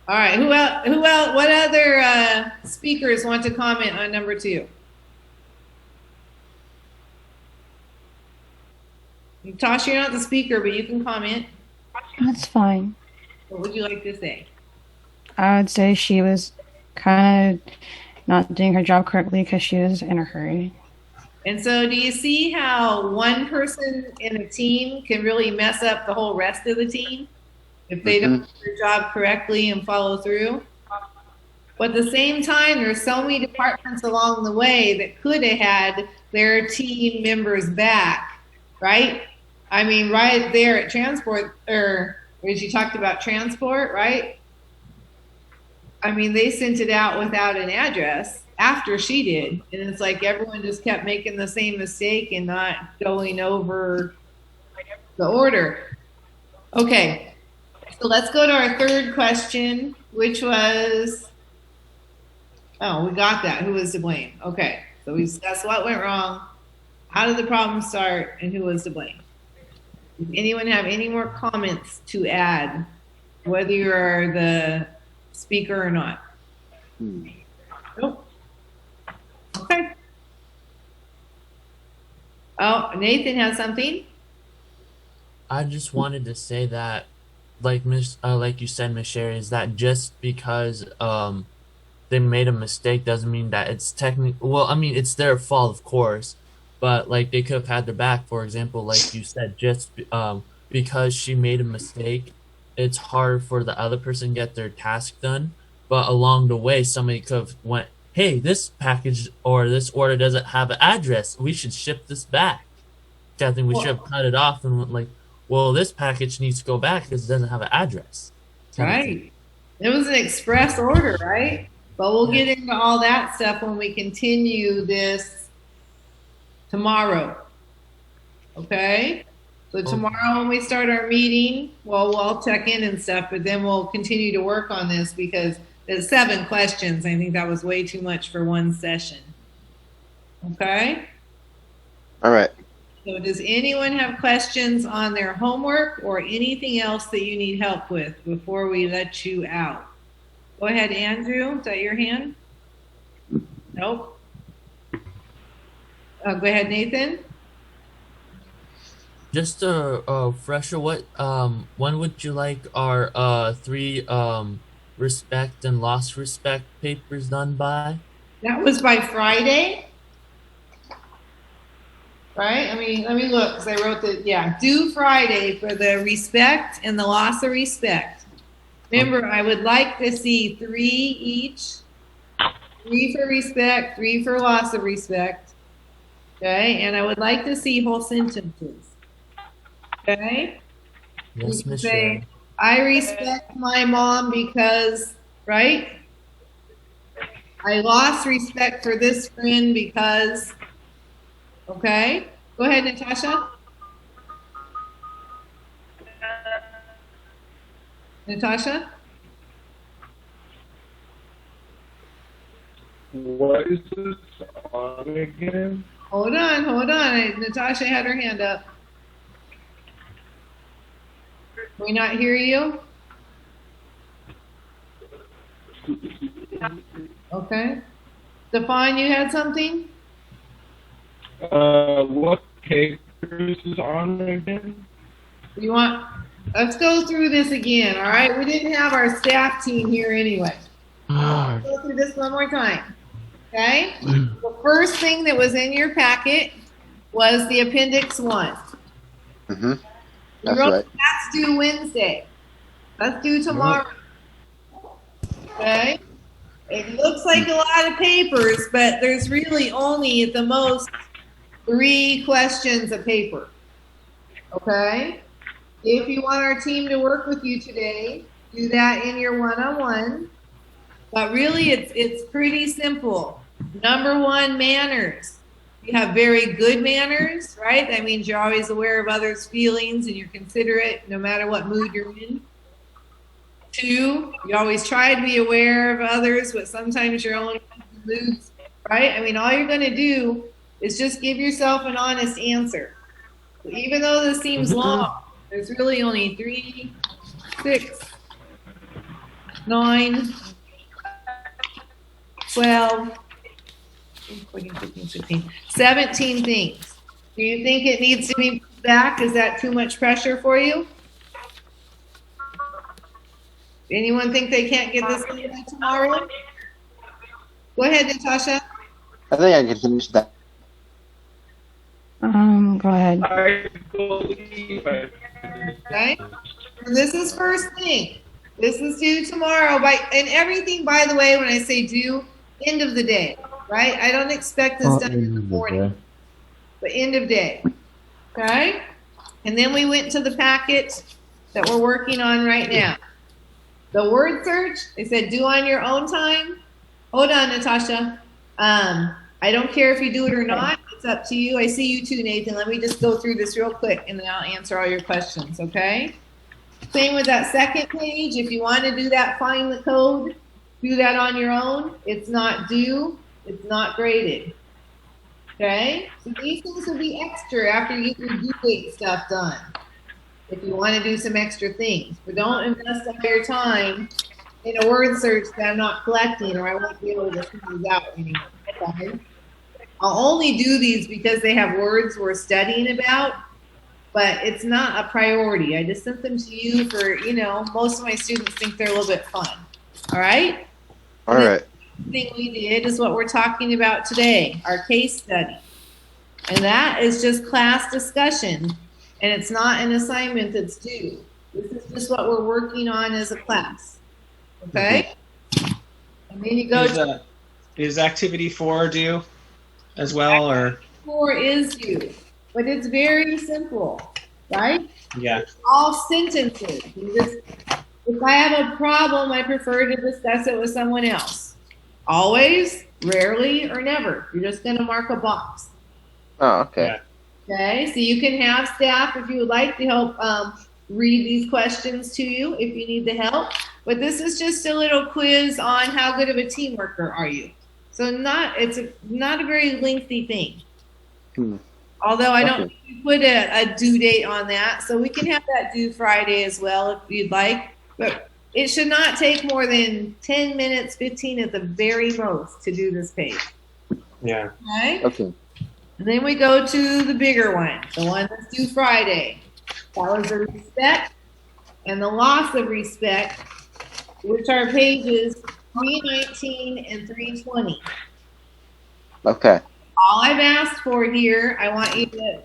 D: All right. Who else? Who else? What other speakers want to comment on number 2? Tasha, you're not the speaker, but you can comment.
J: That's fine.
D: What would you like to say?
J: I would say she was kind of not doing her job correctly because she was in a hurry.
D: And so, do you see how one person in a team can really mess up the whole rest of the team if they don't do their job correctly and follow through? But at the same time, there's so many departments along the way that could have had their team members back, right? I mean, right there at transport, or as you talked about transport, right? I mean, they sent it out without an address after she did. And it's like everyone just kept making the same mistake and not going over the order. Okay, so let's go to our third question, which was, oh, we got that. Who was to blame? Okay, so we discussed what went wrong, how did the problem start, and who was to blame. Does anyone have any more comments to add, whether you're the speaker or not? Nope. Okay. Oh, Nathan has something.
O: I just wanted to say that, like like you said, Miss Sherry, is that just because they made a mistake doesn't mean that it's technically, well, I mean, it's their fault, of course, but like they could have had their back. For example, like you said, just because she made a mistake, it's hard for the other person to get their task done. But along the way, somebody could have went, hey, this package or this order doesn't have an address. We should ship this back. I think we should have cut it off and went like, well, this package needs to go back because it doesn't have an address.
D: Right. It was an express order, right? But we'll get into all that stuff when we continue this tomorrow. Okay? So tomorrow when we start our meeting, well, we'll check in and stuff, but then we'll continue to work on this because there's 7 questions. I think that was way too much for one session. Okay?
C: All right.
D: So does anyone have questions on their homework or anything else that you need help with before we let you out? Go ahead, Andrew. Is that your hand? Nope. Go ahead, Nathan.
O: Just a fresher, what when would you like our 3 respect and lost respect papers done by?
D: That was by Friday, right? I mean, let me look because I wrote the, yeah, due Friday for the respect and the loss of respect. Remember, I would like to see 3 each. 3 for respect, 3 for loss of respect. Okay, and I would like to see whole sentences. Okay?
O: Yes,
D: You can
O: Miss
D: say,
O: Sharon.
D: I respect my mom because, right? I lost respect for this friend because, okay? Go ahead, Natasha. Natasha?
B: What is this on again?
D: Hold on. Natasha had her hand up. Can we not hear you? Okay. Stefan, you had something?
B: What papers is on again?
D: You want? Let's go through this again, all right? We didn't have our staff team here anyway. Let's go through this one more time, okay? The first thing that was in your packet was the Appendix 1.
C: Mm-hmm.
D: You
C: That's
D: wrote,
C: right.
D: that's due Wednesday. That's due tomorrow. Okay? It looks like a lot of papers, but there's really only at the most 3 questions of paper. Okay? If you want our team to work with you today, do that in your one-on-one. But really, it's pretty simple. Number 1, manners. You have very good manners, right? That means you're always aware of others' feelings and you're considerate no matter what mood you're in. 2, you always try to be aware of others, but sometimes your own moods, right? I mean, all you're going to do is just give yourself an honest answer. So even though this seems long, there's really only 3, 6, 9, 12, 14, 15, 16, 17 things. Do you think it needs to be back? Is that too much pressure for you? Anyone think they can't get this done by tomorrow? Go ahead, Natasha.
C: I think I can finish that.
J: Go ahead.
B: I believe I
D: Okay. So this is first thing. This is due tomorrow. And everything, by the way, when I say due, end of the day, right? I don't expect this done in the morning, but end of day. Okay. And then we went to the packet that we're working on right now. The word search, they said do on your own time. Hold on, Natasha. I don't care if you do it or not. It's up to you. I see you too, Nathan. Let me just go through this real quick and then I'll answer all your questions, okay? Same with that second page. If you want to do that, find the code. Do that on your own. It's not due. It's not graded. Okay? So these things will be extra after you get your due date stuff done. If you want to do some extra things. But don't invest all your time in a word search that I'm not collecting or I won't be able to send these out anymore. Okay? I'll only do these because they have words we're studying about, but it's not a priority. I just sent them to you for, most of my students think they're a little bit fun. All right?
C: All right.
D: The thing we did is what we're talking about today, our case study. And that is just class discussion, and it's not an assignment that's due. This is just what we're working on as a class. Okay? And then you go to...
I: Is activity 4 due as well, or?
D: 4 is due, but it's very simple, right?
I: Yeah.
D: All sentences. If I have a problem, I prefer to discuss it with someone else. Always, rarely, or never. You're just going to mark a box.
C: Oh, okay.
D: Okay, so you can have staff if you would like to help read these questions to you if you need the help. But this is just a little quiz on how good of a team worker are you. So it's not a very lengthy thing. Although I don't put a due date on that, so we can have that due Friday as well if you'd like. But it should not take more than 10 minutes, 15 at the very most to do this page.
I: Yeah.
C: Okay.
D: And then we go to the bigger one, the one that's due Friday. That was the respect and the loss of respect, which are pages 319 and 320.
C: Okay.
D: All I've asked for here, I want you to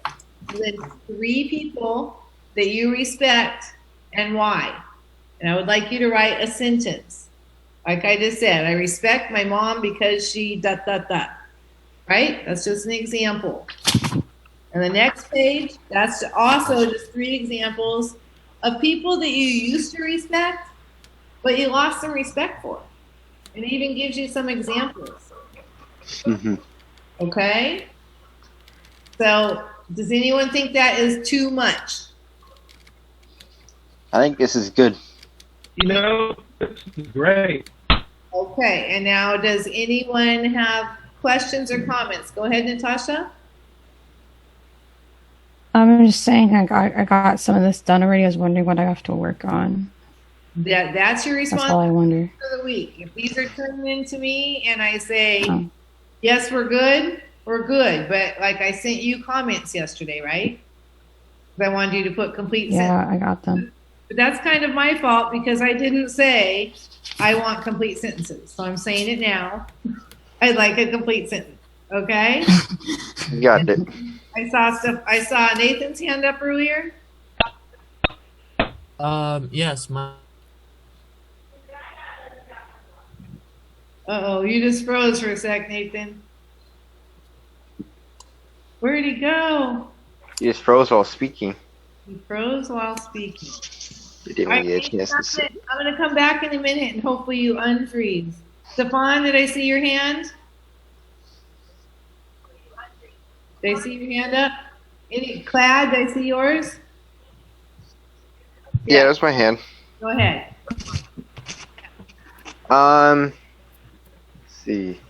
D: list 3 people that you respect and why. And I would like you to write a sentence. Like I just said, I respect my mom because she ... Right? That's just an example. And the next page, that's also just 3 examples of people that you used to respect, but you lost some respect for. And it even gives you some examples.
C: Mm-hmm.
D: Okay? So, does anyone think that is too much?
C: I think this is good.
B: You know, this is great.
D: Okay, and now does anyone have questions or comments? Go ahead, Natasha.
J: I'm just saying I got some of this done already. I was wondering what I have to work on.
D: That's your
J: That's all I wonder.
D: for the week. If these are turning into me and I say, yes, we're good, we're good. But like I sent you comments yesterday, right? I wanted you to put complete
J: Yeah,
D: sentences.
J: I got them.
D: But that's kind of my fault because I didn't say I want complete sentences. So I'm saying it now. I'd like a complete sentence. Okay?
C: You got it.
D: I saw Nathan's hand up earlier.
O: Yes, my.
D: Uh-oh, you just froze for a sec, Nathan. Where'd he go?
C: You just froze while speaking.
D: He froze while speaking.
C: You didn't really get a chance to say.
D: I'm going to come back in a minute and hopefully you unfreeze. Stefan, did I see your hand? Did I see your hand up? Clad, did I see yours?
C: Yeah, that's my hand.
D: Go ahead.
C: Let's see.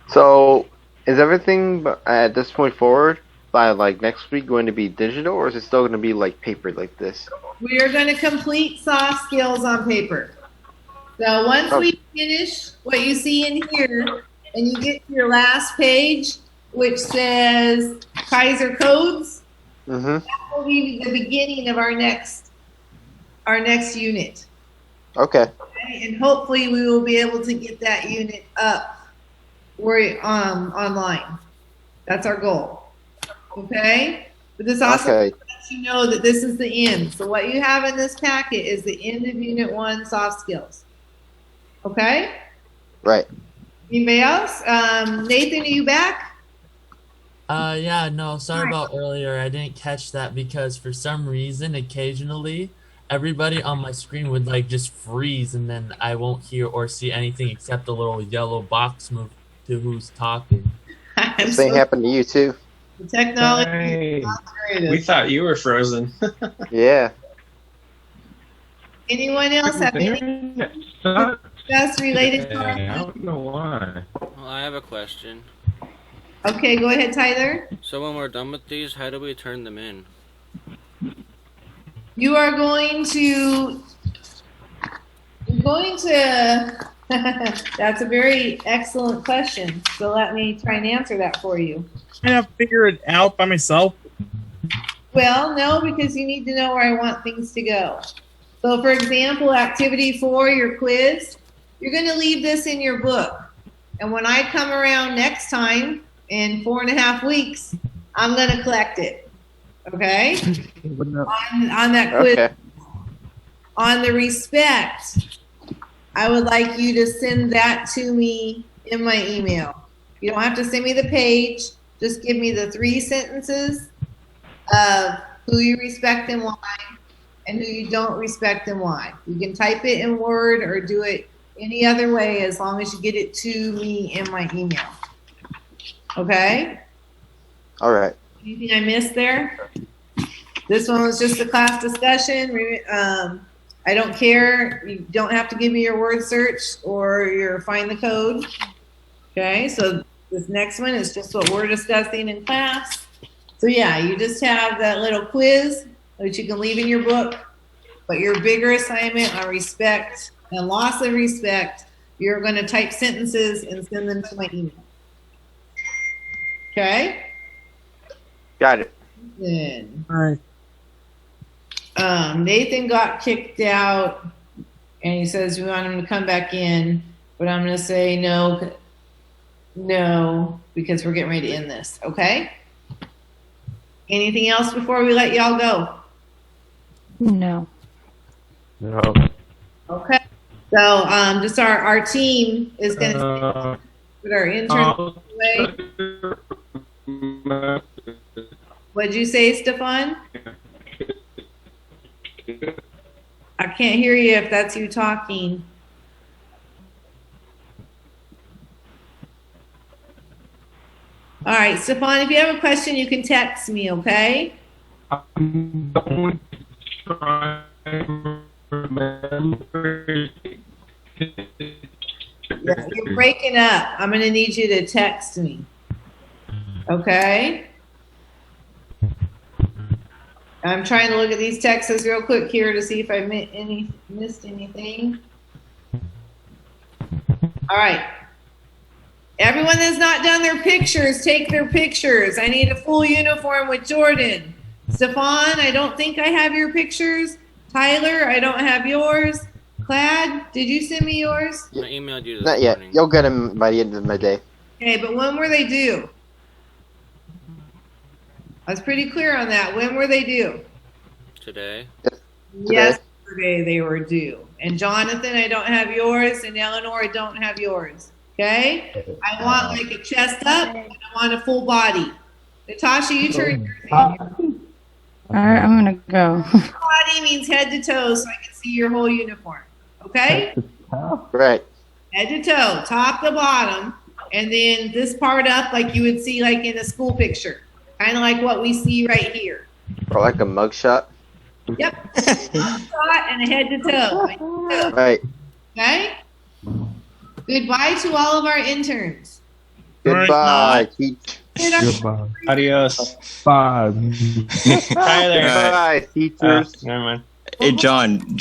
C: So, is everything at this point forward by like next week going to be digital, or is it still going to be like paper like this?
D: We are going to complete soft skills on paper. So once we finish what you see in here, and you get to your last page, which says Kaiser codes, that will be the beginning of our next unit.
C: Okay.
D: And hopefully we will be able to get that unit up online. That's our goal. Okay? But this also lets you know that this is the end. So what you have in this packet is the end of Unit 1 soft skills. Okay?
C: Right.
D: Anybody else? Nathan, are you back?
O: Yeah, no, sorry about earlier. I didn't catch that because for some reason, occasionally, everybody on my screen would like just freeze and then I won't hear or see anything except a little yellow box move to who's talking.
C: The same happened to you too.
D: The technology.
I: Hey, we thought you were frozen.
C: Yeah.
D: Anyone else have anything to discuss related to
B: I don't know why.
L: Well, I have a question.
D: Okay, go ahead, Tyler.
L: So when we're done with these, how do we turn them in?
D: You are going to that's a very excellent question. So let me try and answer that for you.
M: I have to figure it out by myself.
D: Well, no, because you need to know where I want things to go. So for example, activity 4, your quiz, you're going to leave this in your book. And when I come around next time in 4.5 weeks, I'm going to collect it. Okay? On that quiz.
C: Okay.
D: On the respect, I would like you to send that to me in my email. You don't have to send me the page. Just give me the 3 sentences of who you respect and why, and who you don't respect and why. You can type it in Word or do it any other way as long as you get it to me in my email. Okay?
C: All right.
D: Anything I missed there? This one was just a class discussion. I don't care. You don't have to give me your word search or your find the code. Okay, so this next one is just what we're discussing in class. So yeah, you just have that little quiz that you can leave in your book, but your bigger assignment on respect and loss of respect, you're going to type sentences and send them to my email. Okay?
C: Got it.
D: Then,
M: All right.
D: Nathan got kicked out, and he says we want him to come back in, but I'm going to say no, because we're getting ready to end this. Okay? Anything else before we let y'all go?
J: No.
K: No.
D: Okay. So just our team is going to put our intern away. What'd you say, Stefan? I can't hear you if that's you talking. All right, Stefan, if you have a question, you can text me, okay?
B: I'm going to try and remember.
D: You're breaking up. I'm going to need you to text me. Okay? I'm trying to look at these texts real quick here to see if I missed anything. All right. Everyone that's not done their pictures, take their pictures. I need a full uniform with Jordan. Stefan, I don't think I have your pictures. Tyler, I don't have yours. Clad, did you send me yours?
L: I emailed you this
C: Not yet.
L: morning.
C: You'll get them by the end of my day.
D: Okay, but when were they due? I was pretty clear on that. When were they due?
L: Today.
D: Yesterday they were due. And Jonathan, I don't have yours. And Eleanor, I don't have yours. Okay? I want like a chest up and I want a full body. Natasha, you turn yours in.
J: All right, I'm gonna go.
D: Body means head to toe so I can see your whole uniform. Okay?
C: Right.
D: Head to toe, top to bottom, and then this part up like you would see like in a school picture. Kind of like what we see right here.
C: Or like a mugshot.
D: Yep. Shot and a head to toe.
C: Right.
D: Okay? Goodbye to all of our interns.
C: Goodbye, teach.
K: Goodbye.
I: Adios.
K: Bye.
I: Tyler.
C: Bye, teachers.
I: Never mind.
A: Hey, John.